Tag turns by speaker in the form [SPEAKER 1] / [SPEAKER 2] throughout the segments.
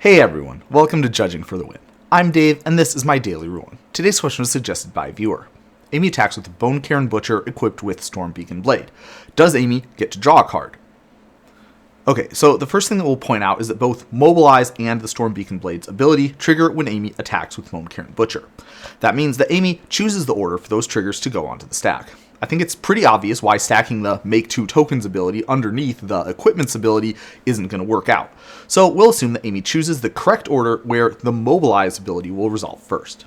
[SPEAKER 1] Hey everyone, welcome to Judging for the Win. I'm Dave, and this is my daily ruling. Today's question was suggested by a viewer. Amy attacks with the Bone-Cairn Butcher equipped with Stormbeacon Blade. Does Amy get to draw a card? Okay, so the first thing that we'll point out is that both Mobilize and the Stormbeacon Blade's ability trigger when Amy attacks with Bone-Cairn Butcher. That means that Amy chooses the order for those triggers to go onto the stack. I think it's pretty obvious why stacking the Make 2 Tokens ability underneath the Equipment's ability isn't going to work out. So we'll assume that Amy chooses the correct order where the Mobilize ability will resolve first.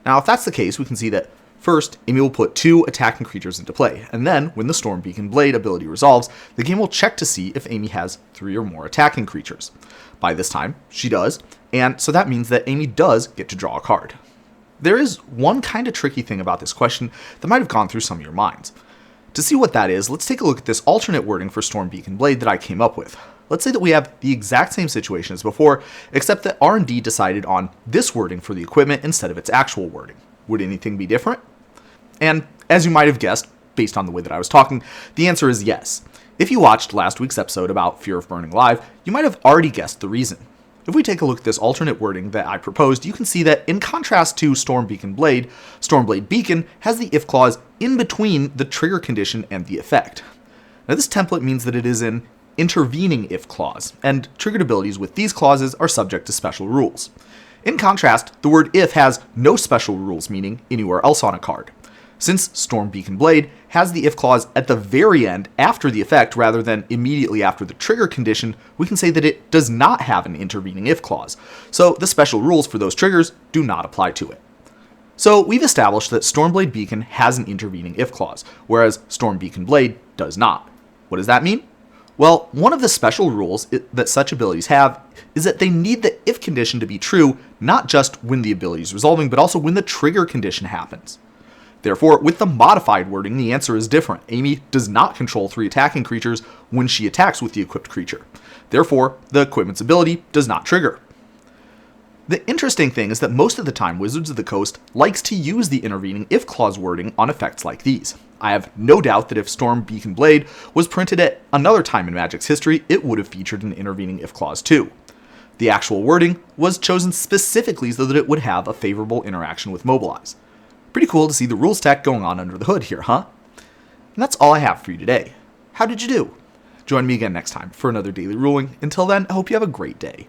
[SPEAKER 1] Now if that's the case, we can see that first, Amy will put 2 attacking creatures into play, and then, when the Stormbeacon Blade ability resolves, the game will check to see if Amy has 3 or more attacking creatures. By this time, she does, and so that means that Amy does get to draw a card. There is one kind of tricky thing about this question that might have gone through some of your minds. To see what that is, let's take a look at this alternate wording for Stormbeacon Blade that I came up with. Let's say that we have the exact same situation as before, except that R&D decided on this wording for the equipment instead of its actual wording. Would anything be different? And as you might have guessed, based on the way that I was talking, the answer is yes. If you watched last week's episode about Fear of Burning Live, you might have already guessed the reason. If we take a look at this alternate wording that I proposed, you can see that in contrast to Stormbeacon Blade, Stormblade Beacon has the if clause in between the trigger condition and the effect. Now this template means that it is an intervening if clause, and triggered abilities with these clauses are subject to special rules. In contrast, the word if has no special rules meaning anywhere else on a card. Since Stormbeacon Blade has the if clause at the very end after the effect rather than immediately after the trigger condition, we can say that it does not have an intervening if clause, so the special rules for those triggers do not apply to it. So we've established that Stormblade Beacon has an intervening if clause, whereas Stormbeacon Blade does not. What does that mean? Well, one of the special rules that such abilities have is that they need the if condition to be true not just when the ability is resolving, but also when the trigger condition happens. Therefore, with the modified wording, the answer is different. Amy does not control 3 attacking creatures when she attacks with the equipped creature. Therefore, the equipment's ability does not trigger. The interesting thing is that most of the time, Wizards of the Coast likes to use the intervening if clause wording on effects like these. I have no doubt that if Stormbeacon Blade was printed at another time in Magic's history, it would have featured an intervening if clause too. The actual wording was chosen specifically so that it would have a favorable interaction with Mobilize. Pretty cool to see the rules tech going on under the hood here, huh? And that's all I have for you today. How did you do? Join me again next time for another daily ruling. Until then, I hope you have a great day.